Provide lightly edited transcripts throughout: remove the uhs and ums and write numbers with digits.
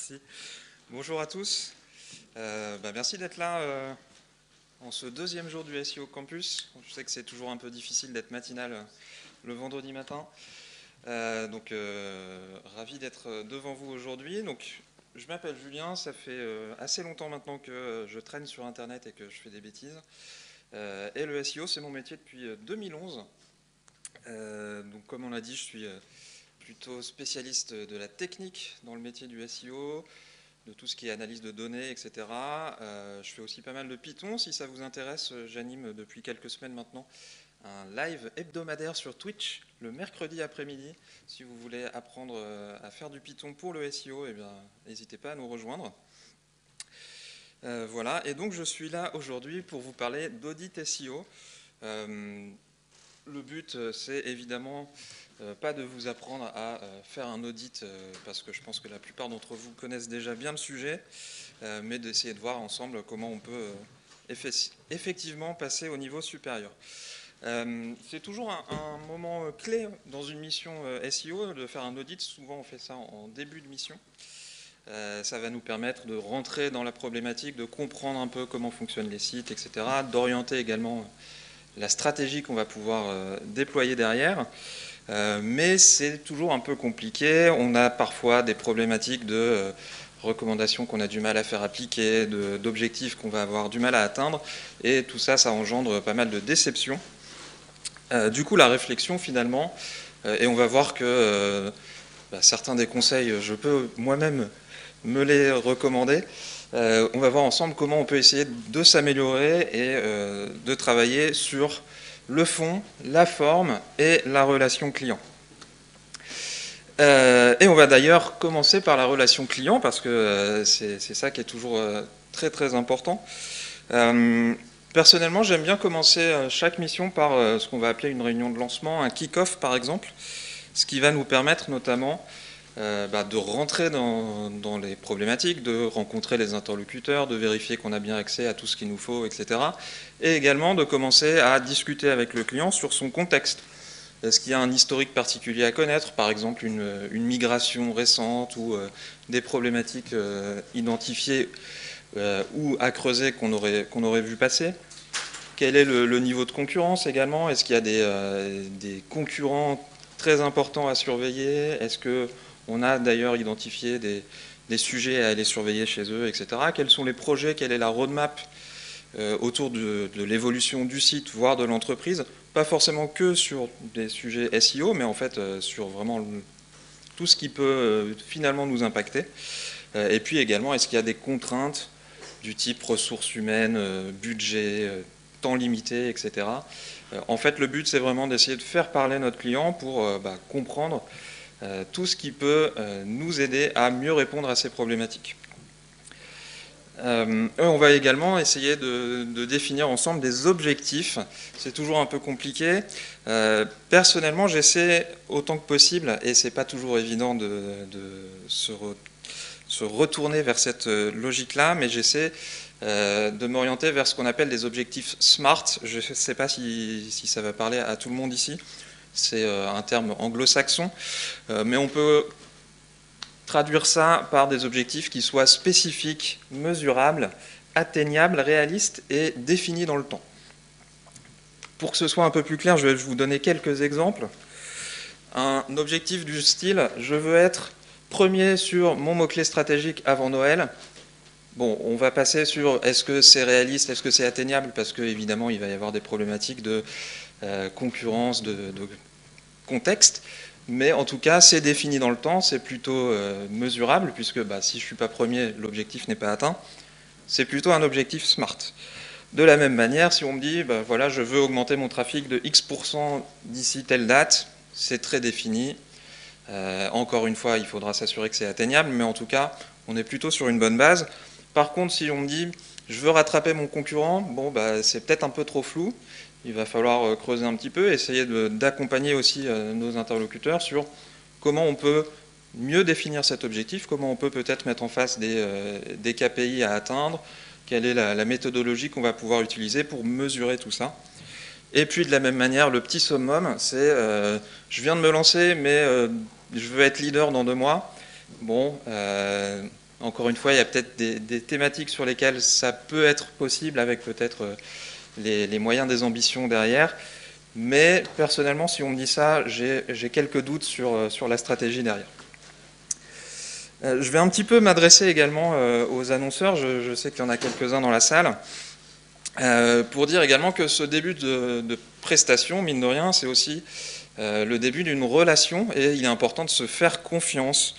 Merci. Bonjour à tous. Merci d'être là en ce deuxième jour du SEO Campus. Je sais que c'est toujours un peu difficile d'être matinal le vendredi matin. Ravi d'être devant vous aujourd'hui. Donc, je m'appelle Julien, ça fait assez longtemps maintenant que je traîne sur Internet et que je fais des bêtises. Et le SEO, c'est mon métier depuis 2011. Donc, comme on l'a dit, je suis plutôt spécialiste de la technique dans le métier du SEO, de tout ce qui est analyse de données, etc. Je fais aussi pas mal de Python. Si ça vous intéresse, j'anime depuis quelques semaines maintenant un live hebdomadaire sur Twitch le mercredi après-midi. Si vous voulez apprendre à faire du Python pour le SEO, eh bien, n'hésitez pas à nous rejoindre. Voilà, et donc je suis là aujourd'hui pour vous parler d'audit SEO. Le but, c'est évidemment pas de vous apprendre à faire un audit, parce que je pense que la plupart d'entre vous connaissent déjà bien le sujet, mais d'essayer de voir ensemble comment on peut effectivement passer au niveau supérieur. C'est toujours un moment clé dans une mission SEO de faire un audit. Souvent on fait ça en début de mission. Ça va nous permettre de rentrer dans la problématique, de comprendre un peu comment fonctionnent les sites, etc., d'orienter également la stratégie qu'on va pouvoir déployer derrière. Mais c'est toujours un peu compliqué. On a parfois des problématiques de recommandations qu'on a du mal à faire appliquer, d'objectifs qu'on va avoir du mal à atteindre, et tout ça, ça engendre pas mal de déceptions. Du coup, la réflexion finalement, et on va voir que certains des conseils, je peux moi-même me les recommander. On va voir ensemble comment on peut essayer de s'améliorer et de travailler sur le fond, la forme et la relation client. Et on va d'ailleurs commencer par la relation client parce que c'est ça qui est toujours très très important. Personnellement, j'aime bien commencer chaque mission par ce qu'on va appeler une réunion de lancement, un kick-off par exemple, ce qui va nous permettre notamment de rentrer dans les problématiques, de rencontrer les interlocuteurs, de vérifier qu'on a bien accès à tout ce qu'il nous faut, etc. Et également de commencer à discuter avec le client sur son contexte. Est-ce qu'il y a un historique particulier à connaître, par exemple une migration récente ou des problématiques identifiées ou à creuser qu'on aurait vu passer? Quel est le niveau de concurrence également? Est-ce qu'il y a des concurrents très importants à surveiller? Est-ce qu'on a d'ailleurs identifié des sujets à aller surveiller chez eux, etc. Quels sont les projets? Quelle est la roadmap autour de l'évolution du site, voire de l'entreprise? Pas forcément que sur des sujets SEO, mais en fait sur vraiment tout ce qui peut finalement nous impacter. Et puis également, est-ce qu'il y a des contraintes du type ressources humaines, budget, temps limité, etc. En fait, le but, c'est vraiment d'essayer de faire parler notre client pour comprendre tout ce qui peut nous aider à mieux répondre à ces problématiques. On va également essayer de définir ensemble des objectifs. C'est toujours un peu compliqué. Personnellement, j'essaie autant que possible, et c'est pas toujours évident de se retourner vers cette logique-là, mais j'essaie de m'orienter vers ce qu'on appelle des objectifs SMART. Je ne sais pas si ça va parler à tout le monde ici. C'est un terme anglo-saxon, mais on peut traduire ça par des objectifs qui soient spécifiques, mesurables, atteignables, réalistes et définis dans le temps. Pour que ce soit un peu plus clair, je vais vous donner quelques exemples. Un objectif du style, je veux être premier sur mon mot-clé stratégique avant Noël. Bon, on va passer sur est-ce que c'est réaliste, est-ce que c'est atteignable, parce qu'évidemment, il va y avoir des problématiques de concurrence, de contexte. Mais en tout cas, c'est défini dans le temps, c'est plutôt mesurable, puisque si je ne suis pas premier, l'objectif n'est pas atteint. C'est plutôt un objectif SMART. De la même manière, si on me dit, voilà, je veux augmenter mon trafic de X% d'ici telle date, c'est très défini. Encore une fois, il faudra s'assurer que c'est atteignable, mais en tout cas, on est plutôt sur une bonne base. Par contre, si on me dit, je veux rattraper mon concurrent, bon, c'est peut-être un peu trop flou. Il va falloir creuser un petit peu, essayer d'accompagner aussi nos interlocuteurs sur comment on peut mieux définir cet objectif, comment on peut peut-être mettre en face des KPI à atteindre, quelle est la méthodologie qu'on va pouvoir utiliser pour mesurer tout ça. Et puis de la même manière, le petit summum, c'est je viens de me lancer, mais je veux être leader dans 2 mois. Bon, Encore une fois, il y a peut-être des thématiques sur lesquelles ça peut être possible avec peut-être les moyens des ambitions derrière. Mais personnellement, si on me dit ça, j'ai quelques doutes sur la stratégie derrière. Je vais un petit peu m'adresser également aux annonceurs, je sais qu'il y en a quelques-uns dans la salle, pour dire également que ce début de prestation, mine de rien, c'est aussi le début d'une relation et il est important de se faire confiance.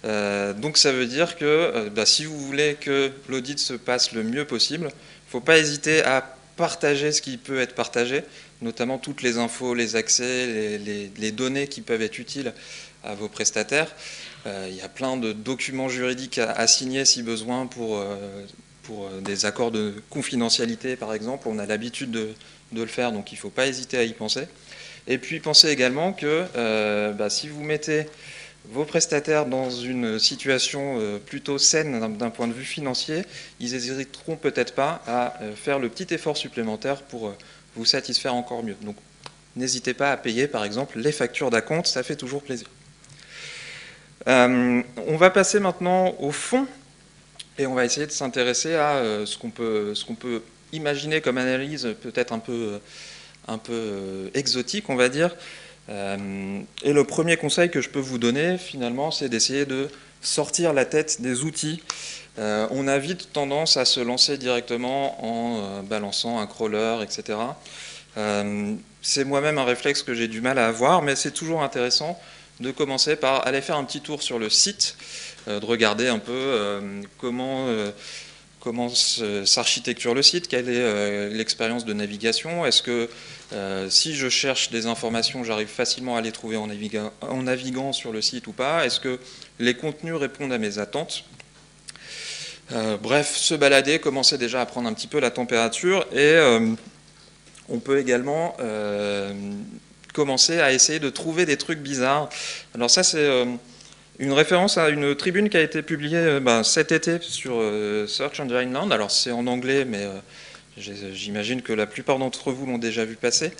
Donc ça veut dire que si vous voulez que l'audit se passe le mieux possible, il ne faut pas hésiter à partager ce qui peut être partagé, notamment toutes les infos, les accès, les données qui peuvent être utiles à vos prestataires. Il y a plein de documents juridiques à signer si besoin pour des accords de confidentialité par exemple. On a l'habitude de le faire, donc il ne faut pas hésiter à y penser. Et puis pensez également que si vous mettez vos prestataires dans une situation plutôt saine d'un point de vue financier, ils n'hésiteront peut-être pas à faire le petit effort supplémentaire pour vous satisfaire encore mieux. Donc n'hésitez pas à payer par exemple les factures d'acompte, ça fait toujours plaisir. On va passer maintenant au fond et on va essayer de s'intéresser à ce qu'on peut imaginer comme analyse peut-être un peu exotique, on va dire. Et le premier conseil que je peux vous donner, finalement, c'est d'essayer de sortir la tête des outils. On a vite tendance à se lancer directement en balançant un crawler, etc. C'est moi-même un réflexe que j'ai du mal à avoir, mais c'est toujours intéressant de commencer par aller faire un petit tour sur le site, de regarder un peu comment s'architecture le site, quelle est l'expérience de navigation, est-ce que si je cherche des informations, j'arrive facilement à les trouver en naviguant sur le site ou pas, est-ce que les contenus répondent à mes attentes. Bref, se balader, commencer déjà à prendre un petit peu la température et on peut également commencer à essayer de trouver des trucs bizarres. Alors ça c'est une référence à une tribune qui a été publiée cet été sur Search Engine Land. Alors c'est en anglais, mais j'imagine que la plupart d'entre vous l'ont déjà vu passer.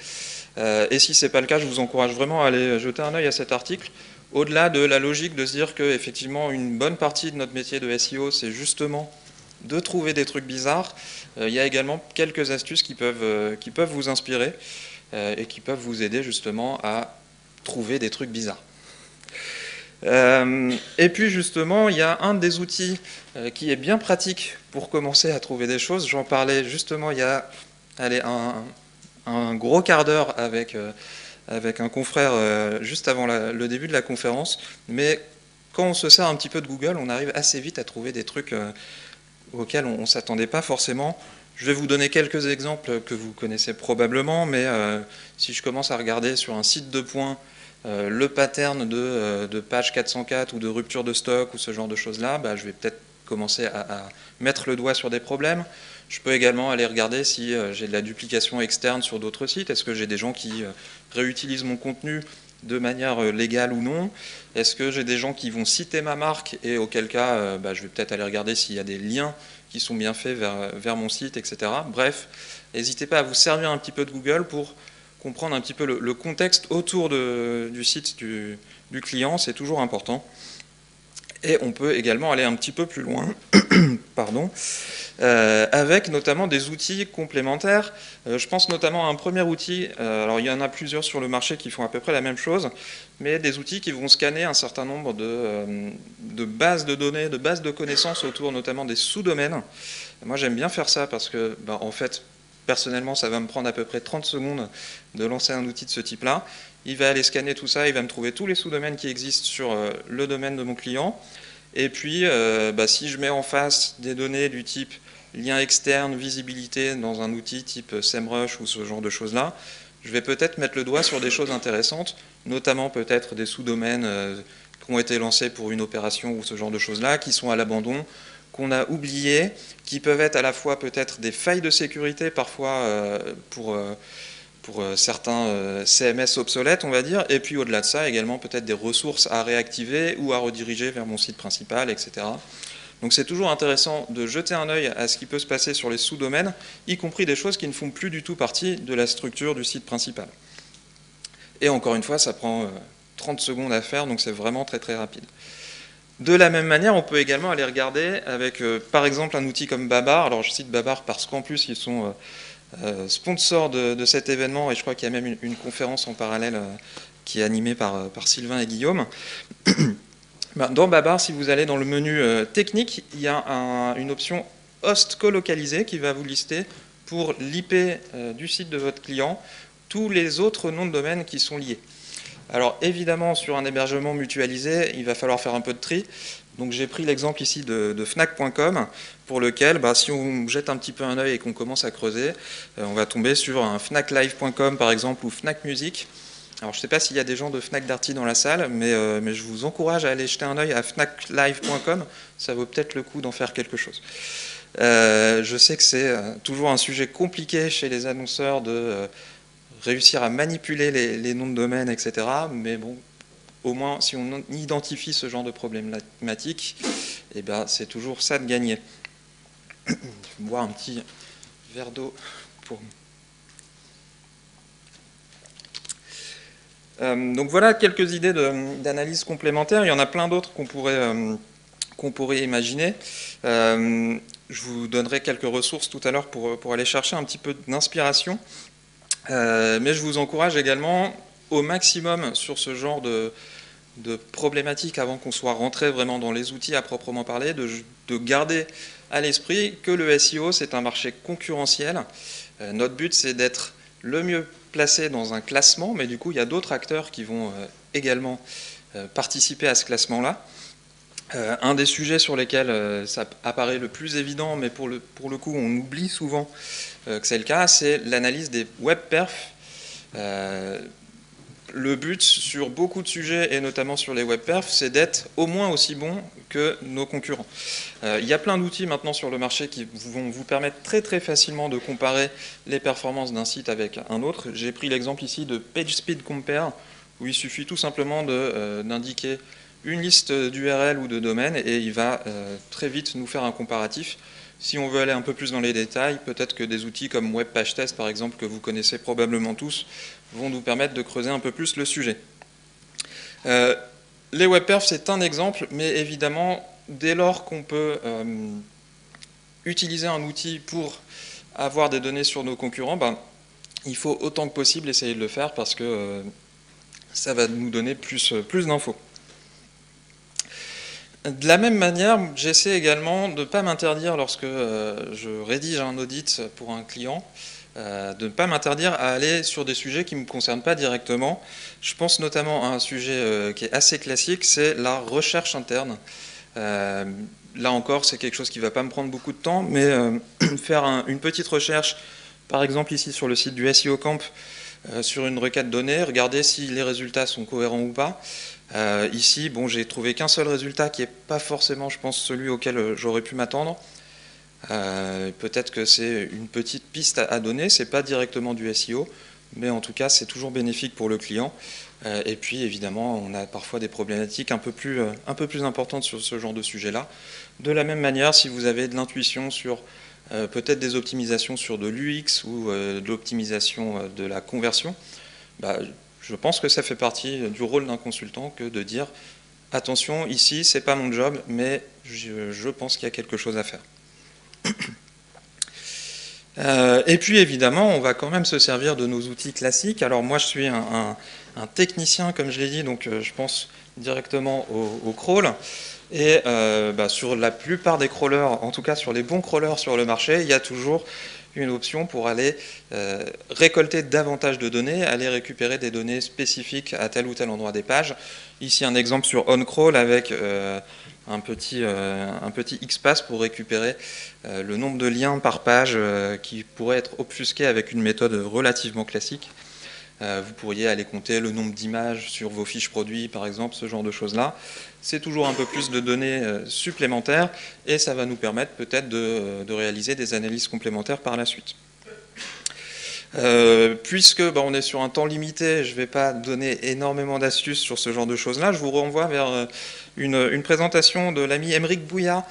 Et si ce n'est pas le cas, je vous encourage vraiment à aller jeter un œil à cet article. Au-delà de la logique de se dire qu'effectivement une bonne partie de notre métier de SEO, c'est justement de trouver des trucs bizarres, il y a également quelques astuces qui peuvent vous inspirer et qui peuvent vous aider justement à trouver des trucs bizarres. Et puis justement, il y a un des outils qui est bien pratique pour commencer à trouver des choses. J'en parlais justement il y a un gros quart d'heure avec un confrère juste avant le début de la conférence. Mais quand on se sert un petit peu de Google, on arrive assez vite à trouver des trucs auxquels on ne s'attendait pas forcément. Je vais vous donner quelques exemples que vous connaissez probablement, mais si je commence à regarder sur un site de points le pattern de page 404 ou de rupture de stock ou ce genre de choses-là, je vais peut-être commencer à mettre le doigt sur des problèmes. Je peux également aller regarder si j'ai de la duplication externe sur d'autres sites. Est-ce que j'ai des gens qui réutilisent mon contenu de manière légale ou non? Est-ce que j'ai des gens qui vont citer ma marque et auquel cas je vais peut-être aller regarder s'il y a des liens qui sont bien faits vers mon site, etc. Bref, n'hésitez pas à vous servir un petit peu de Google pour comprendre un petit peu le contexte autour du site du client, c'est toujours important. Et on peut également aller un petit peu plus loin, pardon, avec notamment des outils complémentaires. Je pense notamment à un premier outil, alors il y en a plusieurs sur le marché qui font à peu près la même chose, mais des outils qui vont scanner un certain nombre de bases de données, de bases de connaissances autour notamment des sous-domaines. Moi j'aime bien faire ça parce que, en fait, personnellement, ça va me prendre à peu près 30 secondes de lancer un outil de ce type-là. Il va aller scanner tout ça, il va me trouver tous les sous-domaines qui existent sur le domaine de mon client. Et puis, si je mets en face des données du type lien externe, visibilité dans un outil type SEMrush ou ce genre de choses-là, je vais peut-être mettre le doigt sur des choses intéressantes, notamment peut-être des sous-domaines qui ont été lancés pour une opération ou ce genre de choses-là, qui sont à l'abandon, qu'on a oubliés, qui peuvent être à la fois peut-être des failles de sécurité, parfois pour certains CMS obsolètes, on va dire, et puis au-delà de ça, également peut-être des ressources à réactiver ou à rediriger vers mon site principal, etc. Donc c'est toujours intéressant de jeter un œil à ce qui peut se passer sur les sous-domaines, y compris des choses qui ne font plus du tout partie de la structure du site principal. Et encore une fois, ça prend 30 secondes à faire, donc c'est vraiment très très rapide. De la même manière, on peut également aller regarder avec, par exemple, un outil comme Babar. Alors, je cite Babar parce qu'en plus, ils sont sponsors de cet événement, et je crois qu'il y a même une conférence en parallèle qui est animée par Sylvain et Guillaume. Dans Babar, si vous allez dans le menu technique, il y a une option host colocalisé qui va vous lister pour l'IP du site de votre client tous les autres noms de domaine qui sont liés. Alors évidemment, sur un hébergement mutualisé, il va falloir faire un peu de tri. Donc j'ai pris l'exemple ici de Fnac.com, pour lequel, si on jette un petit peu un œil et qu'on commence à creuser, on va tomber sur un FnacLive.com par exemple, ou Fnac Music. Alors je ne sais pas s'il y a des gens de Fnac Darty dans la salle, mais je vous encourage à aller jeter un œil à FnacLive.com, ça vaut peut-être le coup d'en faire quelque chose. Je sais que c'est toujours un sujet compliqué chez les annonceurs de réussir à manipuler les noms de domaine, etc. Mais bon, au moins, si on identifie ce genre de problématique, eh ben, c'est toujours ça de gagner. Je vais boire un petit verre d'eau pour... donc voilà quelques idées d'analyse complémentaire. Il y en a plein d'autres qu'on pourrait imaginer. Je vous donnerai quelques ressources tout à l'heure pour aller chercher un petit peu d'inspiration. Mais je vous encourage également au maximum sur ce genre de problématiques avant qu'on soit rentré vraiment dans les outils à proprement parler, de garder à l'esprit que le SEO c'est un marché concurrentiel. Notre but c'est d'être le mieux placé dans un classement, mais du coup il y a d'autres acteurs qui vont également participer à ce classement-là. Un des sujets sur lesquels ça apparaît le plus évident, mais pour le coup on oublie souvent que c'est le cas, c'est l'analyse des web perfs. Le but sur beaucoup de sujets, et notamment sur les web perfs, c'est d'être au moins aussi bon que nos concurrents. Il y a plein d'outils maintenant sur le marché qui vont vous permettre très très facilement de comparer les performances d'un site avec un autre. J'ai pris l'exemple ici de PageSpeed Compare, où il suffit tout simplement d'indiquer une liste d'URL ou de domaines, et il va très vite nous faire un comparatif. Si on veut aller un peu plus dans les détails, peut-être que des outils comme Web Page Test, par exemple, que vous connaissez probablement tous, vont nous permettre de creuser un peu plus le sujet. Les web perfs, c'est un exemple, mais évidemment, dès lors qu'on peut utiliser un outil pour avoir des données sur nos concurrents, il faut autant que possible essayer de le faire parce que ça va nous donner plus d'infos. De la même manière, j'essaie également de ne pas m'interdire, lorsque je rédige un audit pour un client, de ne pas m'interdire à aller sur des sujets qui ne me concernent pas directement. Je pense notamment à un sujet qui est assez classique, c'est la recherche interne. Là encore, c'est quelque chose qui ne va pas me prendre beaucoup de temps, mais faire une petite recherche, par exemple ici sur le site du SEO Camp, sur une requête donnée, regarder si les résultats sont cohérents ou pas. Ici, j'ai trouvé qu'un seul résultat qui n'est pas forcément, je pense, celui auquel j'aurais pu m'attendre. Peut-être que c'est une petite piste à donner, c'est pas directement du SEO, mais en tout cas c'est toujours bénéfique pour le client. Et puis évidemment on a parfois des problématiques un peu plus importantes sur ce genre de sujet-là. De la même manière, si vous avez de l'intuition sur peut-être des optimisations sur de l'UX ou de l'optimisation de la conversion, je pense que ça fait partie du rôle d'un consultant que de dire attention, ici c'est pas mon job, mais je pense qu'il y a quelque chose à faire. Et puis évidemment, on va quand même se servir de nos outils classiques. Alors moi, je suis un technicien, comme je l'ai dit, donc je pense directement au crawl. Et sur la plupart des crawlers, en tout cas sur les bons crawlers sur le marché, il y a toujours une option pour aller récolter davantage de données, aller récupérer des données spécifiques à tel ou tel endroit des pages. Ici, un exemple sur OnCrawl avec un petit XPath pour récupérer le nombre de liens par page qui pourrait être obfusqué avec une méthode relativement classique. Vous pourriez aller compter le nombre d'images sur vos fiches produits, par exemple, ce genre de choses-là. C'est toujours un peu plus de données supplémentaires et ça va nous permettre peut-être de réaliser des analyses complémentaires par la suite. Puisque on est sur un temps limité, je ne vais pas donner énormément d'astuces sur ce genre de choses-là. Je vous renvoie vers une présentation de l'ami Aymeric Bouya,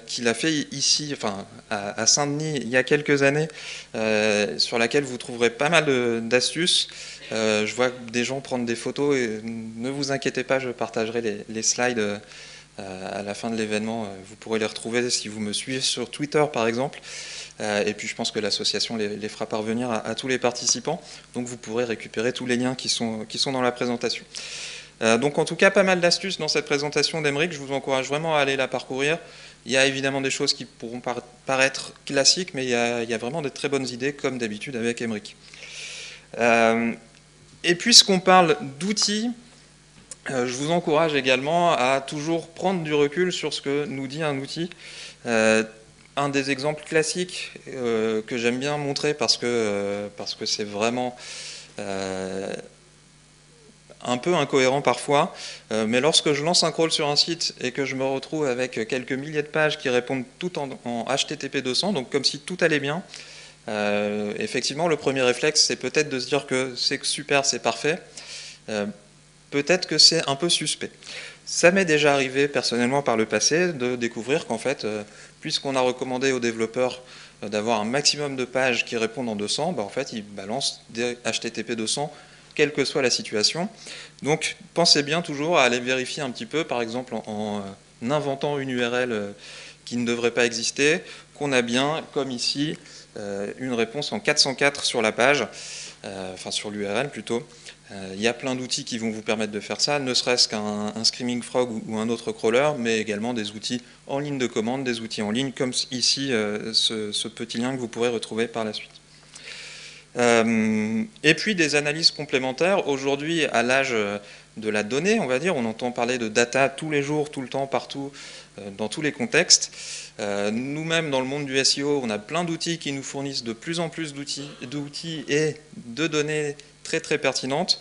qu'il a fait ici, enfin à Saint-Denis, il y a quelques années, sur laquelle vous trouverez pas mal d'astuces. Je vois des gens prendre des photos, et ne vous inquiétez pas, je partagerai les slides à la fin de l'événement. Vous pourrez les retrouver si vous me suivez sur Twitter, par exemple. Et puis je pense que l'association les fera parvenir à tous les participants. Donc vous pourrez récupérer tous les liens qui sont dans la présentation. Donc en tout cas, pas mal d'astuces dans cette présentation d'Aymeric. Je vous encourage vraiment à aller la parcourir. Il y a évidemment des choses qui pourront paraître classiques, mais il y a vraiment de très bonnes idées, comme d'habitude avec Aymeric. Et puisqu'on parle d'outils, je vous encourage également à toujours prendre du recul sur ce que nous dit un outil. Un des exemples classiques que j'aime bien montrer parce que c'est vraiment un peu incohérent parfois, mais lorsque je lance un crawl sur un site et que je me retrouve avec quelques milliers de pages qui répondent toutes en HTTP 200, donc comme si tout allait bien, effectivement le premier réflexe c'est peut-être de se dire que c'est super, c'est parfait, peut-être que c'est un peu suspect. Ça m'est déjà arrivé personnellement par le passé de découvrir qu'en fait, puisqu'on a recommandé aux développeurs d'avoir un maximum de pages qui répondent en 200, en fait ils balancent des HTTP 200 quelle que soit la situation. Donc pensez bien toujours à aller vérifier un petit peu, par exemple en inventant une URL qui ne devrait pas exister, qu'on a bien, comme ici, une réponse en 404 sur la page, enfin sur l'URL plutôt. Il y a plein d'outils qui vont vous permettre de faire ça, ne serait-ce qu'un Screaming Frog ou un autre crawler, mais également des outils en ligne de commande, des outils en ligne, comme ici ce petit lien que vous pourrez retrouver par la suite. Et puis des analyses complémentaires. Aujourd'hui, à l'âge de la donnée, on va dire, on entend parler de data tous les jours, tout le temps, partout, dans tous les contextes. Nous-mêmes, dans le monde du SEO, on a plein d'outils qui nous fournissent de plus en plus d'outils et de données très très pertinentes.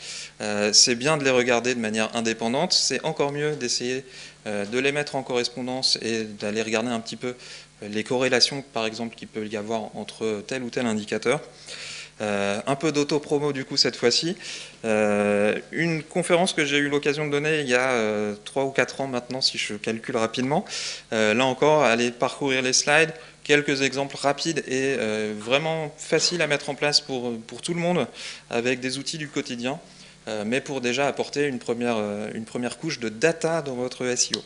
C'est bien de les regarder de manière indépendante. C'est encore mieux d'essayer de les mettre en correspondance et d'aller regarder un petit peu les corrélations, par exemple, qu'il peut y avoir entre tel ou tel indicateur. Un peu d'auto-promo du coup cette fois-ci. Une conférence que j'ai eu l'occasion de donner il y a 3 ou 4 ans maintenant, si je calcule rapidement. Là encore, allez parcourir les slides, quelques exemples rapides et vraiment faciles à mettre en place pour tout le monde, avec des outils du quotidien, mais pour déjà apporter une première couche de data dans votre SEO.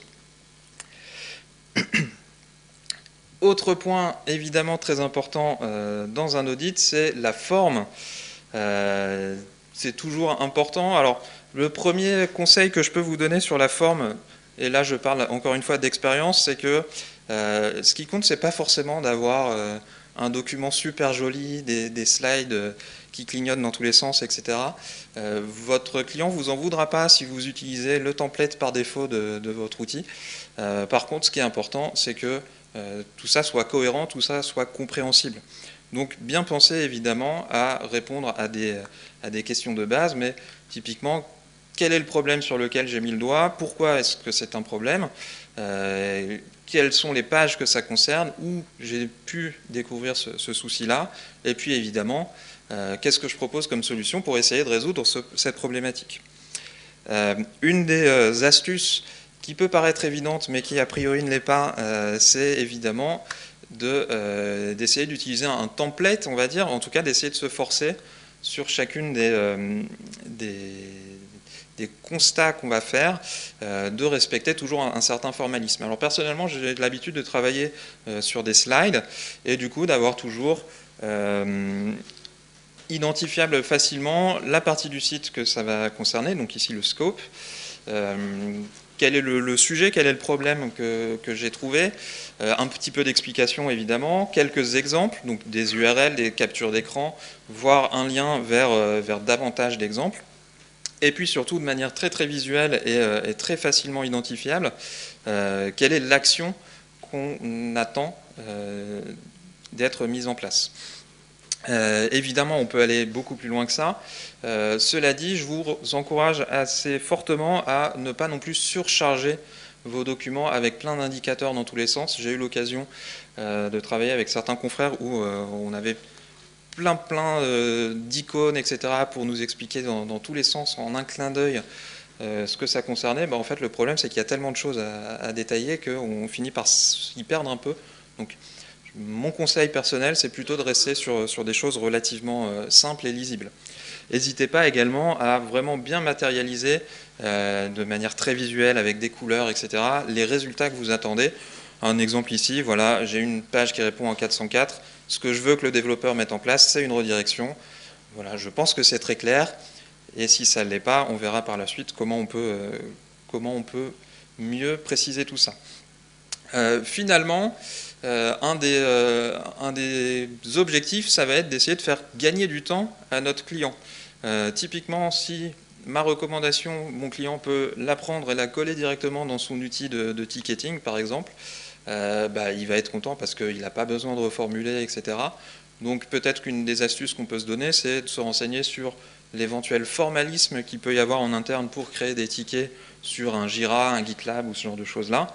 Autre point évidemment très important dans un audit, c'est la forme. C'est toujours important. Alors, le premier conseil que je peux vous donner sur la forme, et là je parle encore une fois d'expérience, c'est que ce qui compte, c'est pas forcément d'avoir un document super joli, des slides qui clignotent dans tous les sens, etc. Votre client ne vous en voudra pas si vous utilisez le template par défaut de votre outil. Par contre, ce qui est important, c'est que tout ça soit cohérent, tout ça soit compréhensible. Donc bien penser évidemment à répondre à des questions de base, mais typiquement, quel est le problème sur lequel j'ai mis le doigt, pourquoi est-ce que c'est un problème, quelles sont les pages que ça concerne, où j'ai pu découvrir ce souci-là, et puis évidemment, qu'est-ce que je propose comme solution pour essayer de résoudre cette problématique. Une des astuces qui peut paraître évidente, mais qui a priori ne l'est pas, c'est évidemment d'essayer d'utiliser un template, on va dire, en tout cas d'essayer de se forcer sur chacune des constats qu'on va faire, de respecter toujours un certain formalisme. Alors personnellement, j'ai l'habitude de travailler sur des slides, et du coup d'avoir toujours identifiable facilement la partie du site que ça va concerner, donc ici le scope, quel est le sujet, quel est le problème que j'ai trouvé, un petit peu d'explication évidemment, quelques exemples, donc des URL, des captures d'écran, voire un lien vers davantage d'exemples, et puis surtout de manière très très visuelle et très facilement identifiable, quelle est l'action qu'on attend d'être mise en place. Évidemment, on peut aller beaucoup plus loin que ça. Cela dit, je vous encourage assez fortement à ne pas non plus surcharger vos documents avec plein d'indicateurs dans tous les sens. J'ai eu l'occasion de travailler avec certains confrères où on avait plein d'icônes, etc., pour nous expliquer dans tous les sens, en un clin d'œil, ce que ça concernait. En fait, le problème, c'est qu'il y a tellement de choses à détailler qu'on finit par s'y perdre un peu. Donc, mon conseil personnel, c'est plutôt de rester sur des choses relativement simples et lisibles. N'hésitez pas également à vraiment bien matérialiser de manière très visuelle, avec des couleurs, etc., les résultats que vous attendez. Un exemple ici, voilà, j'ai une page qui répond en 404. Ce que je veux que le développeur mette en place, c'est une redirection. Voilà, je pense que c'est très clair. Et si ça ne l'est pas, on verra par la suite comment on peut mieux préciser tout ça. Finalement, un des objectifs, ça va être d'essayer de faire gagner du temps à notre client. Typiquement, si ma recommandation, mon client peut la prendre et la coller directement dans son outil de ticketing, par exemple, il va être content parce qu'il n'a pas besoin de reformuler, etc. Donc peut-être qu'une des astuces qu'on peut se donner, c'est de se renseigner sur l'éventuel formalisme qu'il peut y avoir en interne pour créer des tickets sur un Jira, un GitLab ou ce genre de choses-là.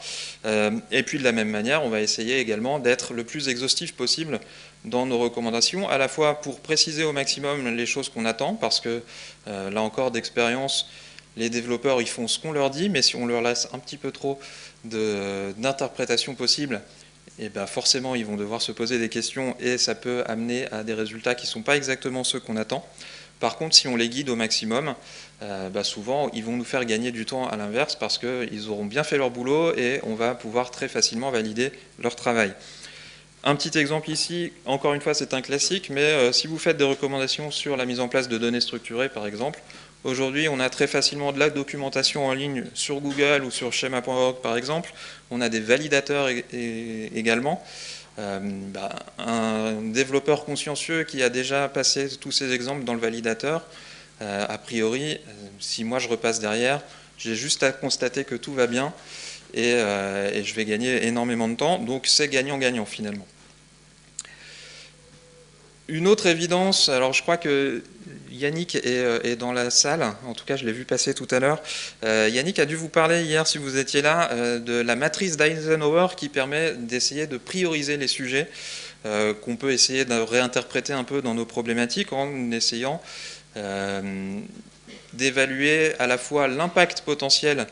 Et puis de la même manière, on va essayer également d'être le plus exhaustif possible dans nos recommandations, à la fois pour préciser au maximum les choses qu'on attend, parce que là encore d'expérience, les développeurs ils font ce qu'on leur dit, mais si on leur laisse un petit peu trop d'interprétation possible, et forcément ils vont devoir se poser des questions et ça peut amener à des résultats qui ne sont pas exactement ceux qu'on attend. Par contre, si on les guide au maximum, souvent ils vont nous faire gagner du temps à l'inverse parce qu'ils auront bien fait leur boulot et on va pouvoir très facilement valider leur travail. Un petit exemple ici, encore une fois c'est un classique, mais si vous faites des recommandations sur la mise en place de données structurées par exemple, aujourd'hui on a très facilement de la documentation en ligne sur Google ou sur schema.org par exemple, on a des validateurs également. Un développeur consciencieux qui a déjà passé tous ces exemples dans le validateur, a priori, si moi je repasse derrière, j'ai juste à constater que tout va bien et je vais gagner énormément de temps, donc c'est gagnant-gagnant finalement. Une autre évidence, alors je crois que Yannick est dans la salle, en tout cas je l'ai vu passer tout à l'heure. Yannick a dû vous parler hier, si vous étiez là, de la matrice d'Eisenhower qui permet d'essayer de prioriser les sujets qu'on peut essayer de réinterpréter un peu dans nos problématiques en essayant d'évaluer à la fois l'impact potentiel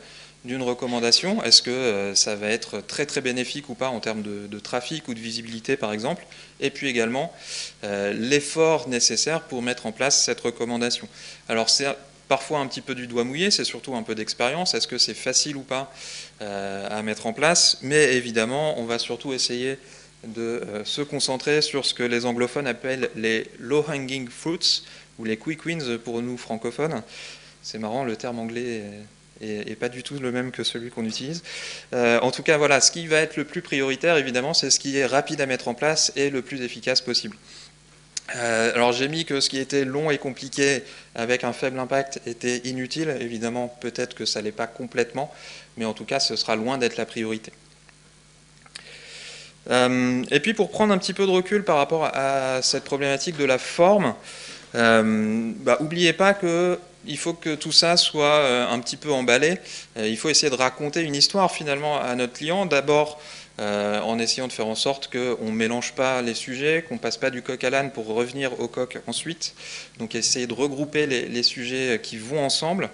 d'une recommandation, est-ce que ça va être très très bénéfique ou pas en termes de trafic ou de visibilité par exemple, et puis également l'effort nécessaire pour mettre en place cette recommandation. Alors c'est parfois un petit peu du doigt mouillé, c'est surtout un peu d'expérience, est-ce que c'est facile ou pas à mettre en place, mais évidemment on va surtout essayer de se concentrer sur ce que les anglophones appellent les low-hanging fruits, ou les quick wins pour nous francophones. C'est marrant, le terme anglais et pas du tout le même que celui qu'on utilise. En tout cas, voilà, ce qui va être le plus prioritaire, évidemment, c'est ce qui est rapide à mettre en place et le plus efficace possible. Alors j'ai mis que ce qui était long et compliqué avec un faible impact était inutile. Évidemment, peut-être que ça ne l'est pas complètement, mais en tout cas, ce sera loin d'être la priorité. Et puis pour prendre un petit peu de recul par rapport à cette problématique de la forme, n'oubliez pas que il faut que tout ça soit un petit peu emballé. Il faut essayer de raconter une histoire finalement à notre client. D'abord en essayant de faire en sorte qu'on ne mélange pas les sujets, qu'on ne passe pas du coq à l'âne pour revenir au coq ensuite. Donc essayer de regrouper les sujets qui vont ensemble.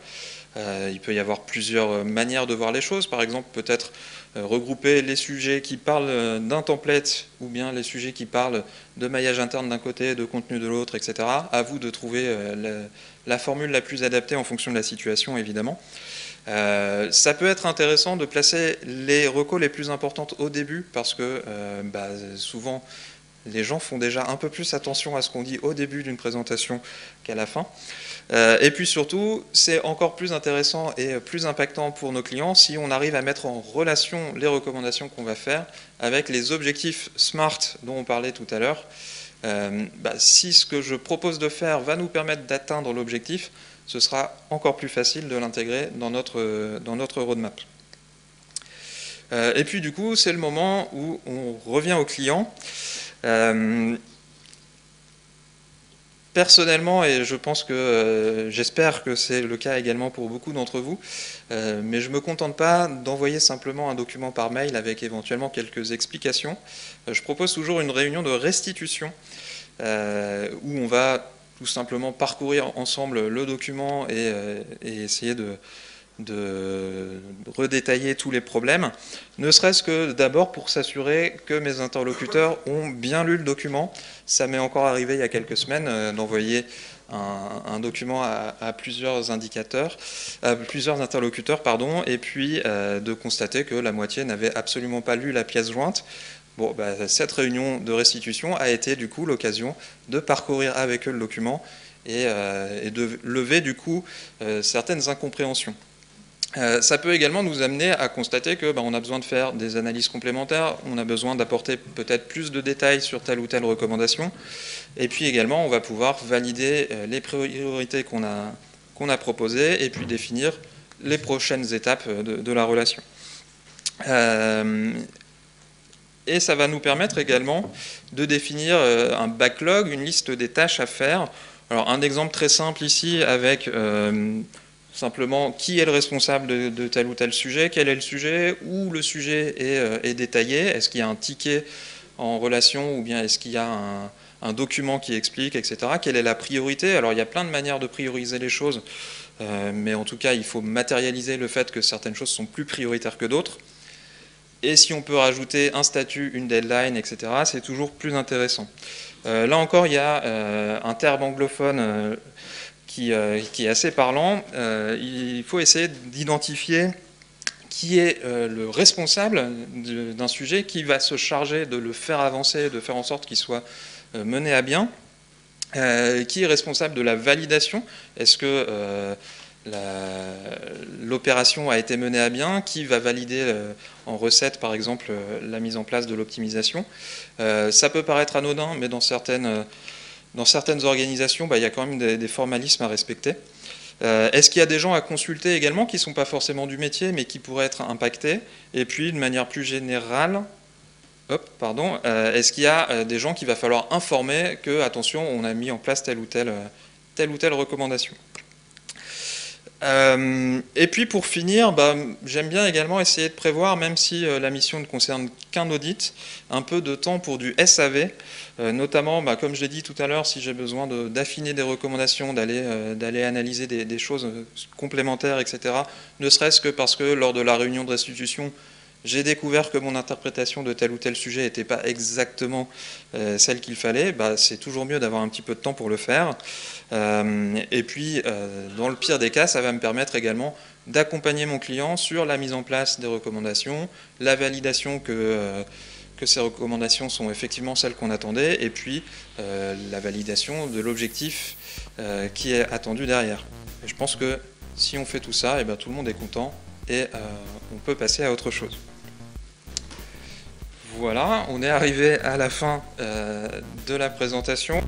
Il peut y avoir plusieurs manières de voir les choses. Par exemple, peut-être regrouper les sujets qui parlent d'un template ou bien les sujets qui parlent de maillage interne d'un côté, de contenu de l'autre, etc. À vous de trouver la formule la plus adaptée en fonction de la situation, évidemment. Ça peut être intéressant de placer les recos les plus importantes au début parce que souvent les gens font déjà un peu plus attention à ce qu'on dit au début d'une présentation qu'à la fin. Et puis surtout, c'est encore plus intéressant et plus impactant pour nos clients si on arrive à mettre en relation les recommandations qu'on va faire avec les objectifs SMART dont on parlait tout à l'heure. Si ce que je propose de faire va nous permettre d'atteindre l'objectif, ce sera encore plus facile de l'intégrer dans notre roadmap. Et puis du coup, c'est le moment où on revient au client. Personnellement, et je pense que j'espère que c'est le cas également pour beaucoup d'entre vous, mais je ne me contente pas d'envoyer simplement un document par mail avec éventuellement quelques explications. Je propose toujours une réunion de restitution où on va tout simplement parcourir ensemble le document et essayer de redétailler tous les problèmes, ne serait-ce que d'abord pour s'assurer que mes interlocuteurs ont bien lu le document. Ça m'est encore arrivé il y a quelques semaines d'envoyer un document à plusieurs indicateurs, à plusieurs interlocuteurs, pardon, et puis de constater que la moitié n'avait absolument pas lu la pièce jointe. Bon, cette réunion de restitution a été du coup l'occasion de parcourir avec eux le document et de lever du coup certaines incompréhensions. Ça peut également nous amener à constater que on a besoin de faire des analyses complémentaires, on a besoin d'apporter peut-être plus de détails sur telle ou telle recommandation, et puis également on va pouvoir valider les priorités qu'on a proposées et puis définir les prochaines étapes de la relation. Et ça va nous permettre également de définir un backlog, une liste des tâches à faire. Alors un exemple très simple ici avec simplement qui est le responsable de tel ou tel sujet, quel est le sujet, où le sujet est détaillé, est-ce qu'il y a un ticket en relation ou bien est-ce qu'il y a un document qui explique, etc. Quelle est la priorité? Alors il y a plein de manières de prioriser les choses, mais en tout cas il faut matérialiser le fait que certaines choses sont plus prioritaires que d'autres. Et si on peut rajouter un statut, une deadline, etc., c'est toujours plus intéressant. Là encore, il y a un terme anglophone qui est assez parlant. Il faut essayer d'identifier qui est le responsable d'un sujet, qui va se charger de le faire avancer, de faire en sorte qu'il soit mené à bien, qui est responsable de la validation. Est-ce que l'opération a été menée à bien, qui va valider en recette par exemple la mise en place de l'optimisation. Ça peut paraître anodin, mais dans certaines organisations, il y a quand même des formalismes à respecter. Est-ce qu'il y a des gens à consulter également qui ne sont pas forcément du métier, mais qui pourraient être impactés? Et puis, de manière plus générale, est-ce qu'il y a des gens qu'il va falloir informer que, attention, on a mis en place telle ou telle recommandation? Et puis pour finir, j'aime bien également essayer de prévoir, même si la mission ne concerne qu'un audit, un peu de temps pour du SAV, notamment, comme je l'ai dit tout à l'heure, si j'ai besoin d'affiner des recommandations, d'aller analyser des choses complémentaires, etc., ne serait-ce que parce que lors de la réunion de restitution, j'ai découvert que mon interprétation de tel ou tel sujet n'était pas exactement celle qu'il fallait, c'est toujours mieux d'avoir un petit peu de temps pour le faire. Et puis, dans le pire des cas, ça va me permettre également d'accompagner mon client sur la mise en place des recommandations, la validation que ces recommandations sont effectivement celles qu'on attendait, et puis la validation de l'objectif qui est attendu derrière. Et je pense que si on fait tout ça, tout le monde est content et on peut passer à autre chose. Voilà, on est arrivé à la fin de la présentation.